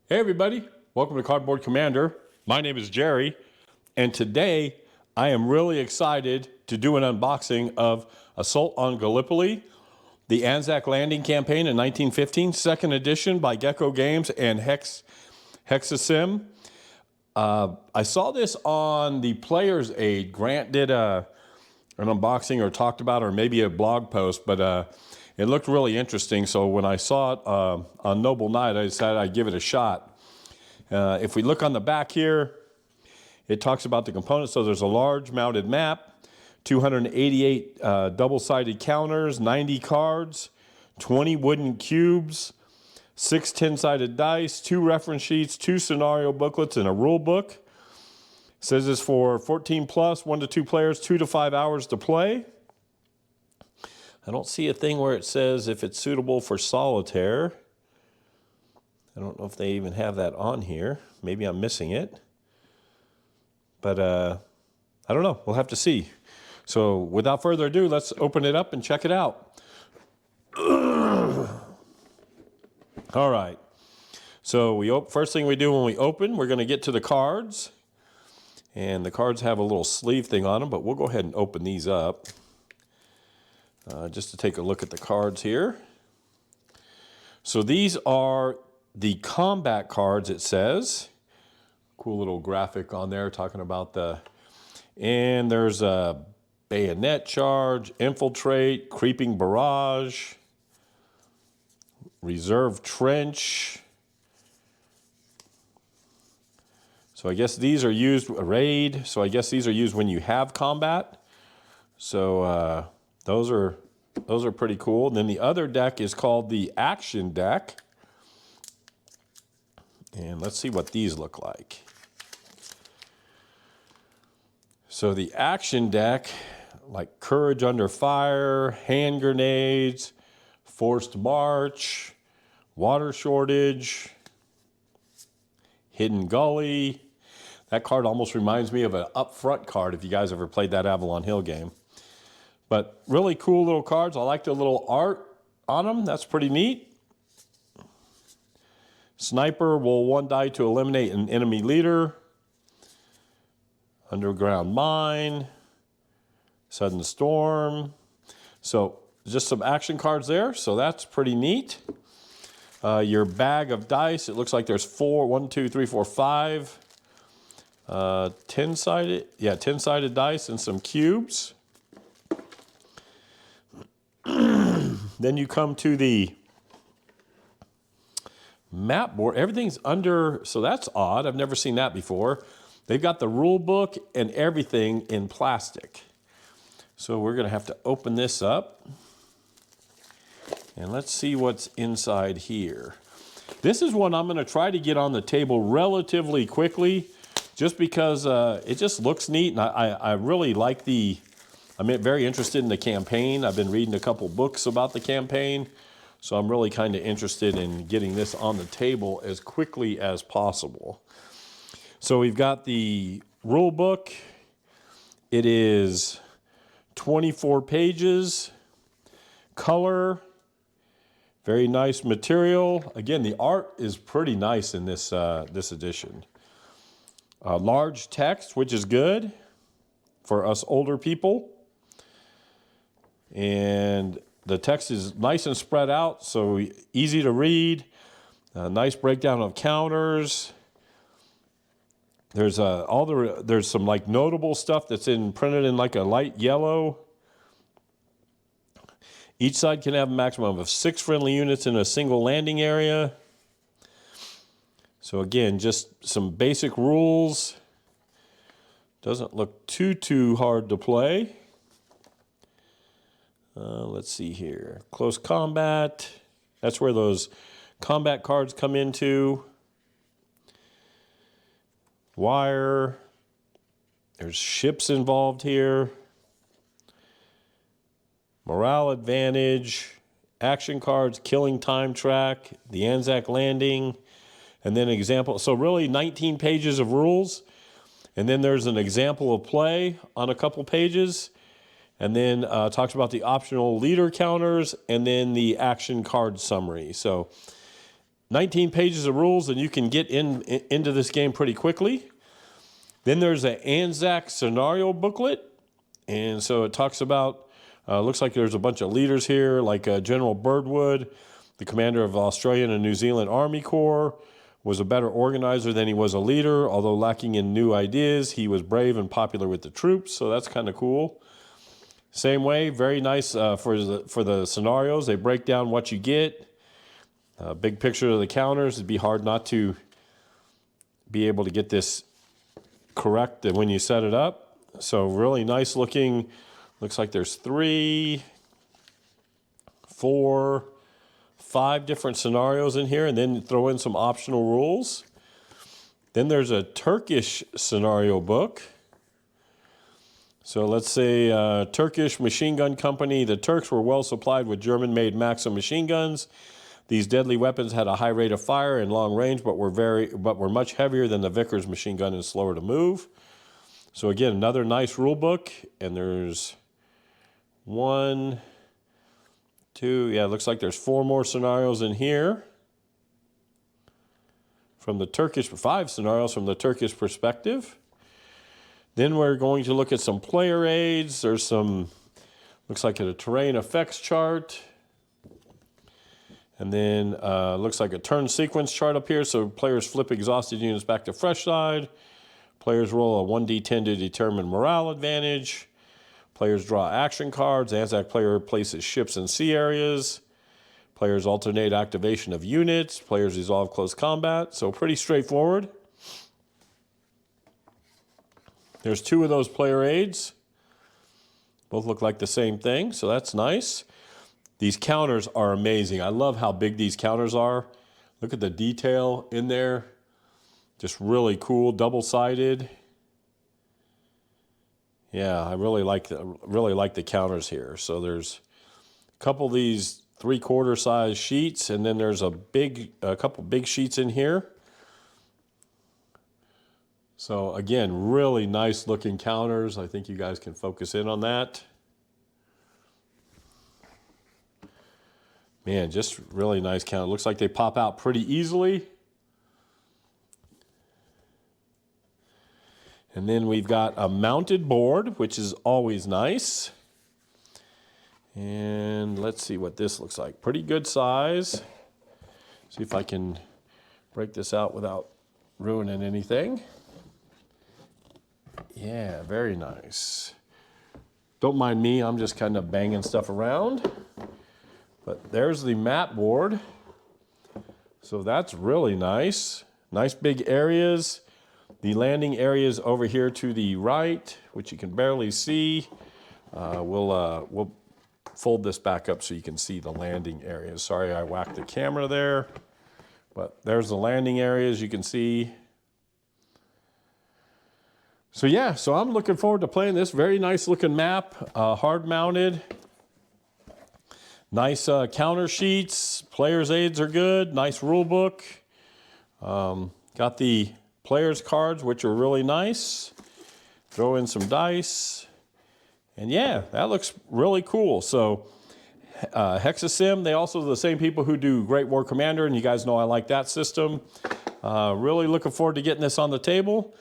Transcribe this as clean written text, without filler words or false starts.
Hey everybody, welcome to Cardboard Commander. My name is Jerry, and today I am really excited to do an unboxing of Assault on Gallipoli, the ANZAC landing campaign in 1915, second edition by Gecko Games and Hexasim. I saw this on the Player's Aid. Grant did an unboxing or talked about it, or maybe a blog post, but it looked really interesting. So when I saw it on Noble Knight, I decided I'd give it a shot. If we look on the back here, it talks about the components. So there's a large mounted map, 288 double-sided counters, 90 cards, 20 wooden cubes, 6 10-sided dice, 2 reference sheets, 2 scenario booklets, and a rule book. It says it's for 14 plus, 1 to 2 players, 2 to 5 hours to play. I don't see a thing where it says if it's suitable for solitaire. I don't know if they even have that on here. Maybe I'm missing it. But I don't know. We'll have to see. So without further ado, let's open it up and check it out. All right. So first thing we do when we open, we're going to get to the cards. And the cards have a little sleeve thing on them, but we'll go ahead and open these up. Just to take a look at the cards here. So these are the combat cards, it says. Cool little graphic on there talking about and there's a bayonet charge, infiltrate, creeping barrage, reserve trench. So I guess these are used, raid, so I guess these are used when you have combat. So those are pretty cool. And then the other deck is called the action deck. And let's see what these look like. So the action deck, like courage under fire, hand grenades, forced march, water shortage, hidden gully. That card almost reminds me of an upfront card if you guys ever played that Avalon Hill game. But really cool little cards. I like the little art on them. That's pretty neat. Sniper will 1 die to eliminate an enemy leader. Underground mine. Sudden storm. So just some action cards there. So that's pretty neat. Your bag of dice. It looks like there's 1, 2, 3, 4, 5. 10-sided. Yeah, 10-sided dice and some cubes. Then you come to the map board. Everything's under, so that's odd. I've never seen that before. They've got the rule book and everything in plastic. So we're going to have to open this up. And let's see what's inside here. This is one I'm going to try to get on the table relatively quickly, just because it just looks neat. And I really like I'm very interested in the campaign. I've been reading a couple books about the campaign, so I'm really kind of interested in getting this on the table as quickly as possible. So we've got the rule book. It is 24 pages, color, very nice material. Again, the art is pretty nice in this edition. Large text, which is good for us older people. And the text is nice and spread out, so easy to read. Nice breakdown of counters. There's there's some like notable stuff that's printed in like a light yellow. Each side can have a maximum of 6 friendly units in a single landing area. So again, just some basic rules. Doesn't look too hard to play. Let's see here. Close combat. That's where those combat cards come into. Wire. There's ships involved here. Morale advantage. Action cards. Killing time track. The ANZAC landing. And then example. So really 19 pages of rules. And then there's an example of play on a couple pages. And then talks about the optional leader counters and then the action card summary. So 19 pages of rules, and you can get into this game pretty quickly. Then there's an ANZAC scenario booklet. And so it talks about, looks like there's a bunch of leaders here, like General Birdwood, the commander of Australian and New Zealand Army Corps, was a better organizer than he was a leader. Although lacking in new ideas, he was brave and popular with the troops. So that's kind of cool. Same way, very nice for the scenarios. They break down what you get. Big picture of the counters. It'd be hard not to be able to get this correct when you set it up. So really nice looking. Looks like there's 3, 4, 5 different scenarios in here, and then throw in some optional rules. Then there's a Turkish scenario book. So let's say Turkish machine gun company. The Turks were well supplied with German-made Maxim machine guns. These deadly weapons had a high rate of fire and long range, but were much heavier than the Vickers machine gun and slower to move. So again, another nice rule book, and there's 1, 2, yeah, it looks like there's 4 more scenarios in here. From the Turkish, 5 scenarios from the Turkish perspective. Then we're going to look at some player aids. There's some, looks like a terrain effects chart. And then looks like a turn sequence chart up here. So players flip exhausted units back to fresh side. Players roll a 1d10 to determine morale advantage. Players draw action cards. ANZAC player places ships in sea areas. Players alternate activation of units. Players resolve close combat. So pretty straightforward. There's 2 of those player aids. Both look like the same thing, so that's nice. These counters are amazing. I love how big these counters are. Look at the detail in there. Just really cool, double-sided. Yeah, I really like the counters here. So there's a couple of these 3/4 size sheets, and then there's a couple big sheets in here. So again, really nice looking counters. I think you guys can focus in on that. Man, just really nice count. Looks like they pop out pretty easily. And then we've got a mounted board, which is always nice. And let's see what this looks like. Pretty good size. See if I can break this out without ruining anything. Yeah, very nice. Don't mind me, I'm just kind of banging stuff around. But there's the map board. So that's really nice. Nice big areas. The landing areas over here to the right, which you can barely see. We'll fold this back up so you can see the landing areas. Sorry, I whacked the camera there. But there's the landing areas you can see. So yeah, so I'm looking forward to playing this. Very nice looking map, hard mounted. Nice counter sheets, player's aids are good, nice rule book. Got the player's cards, which are really nice. Throw in some dice. And yeah, that looks really cool. So Hexasim, they also are the same people who do Great War Commander, and you guys know I like that system. Really looking forward to getting this on the table.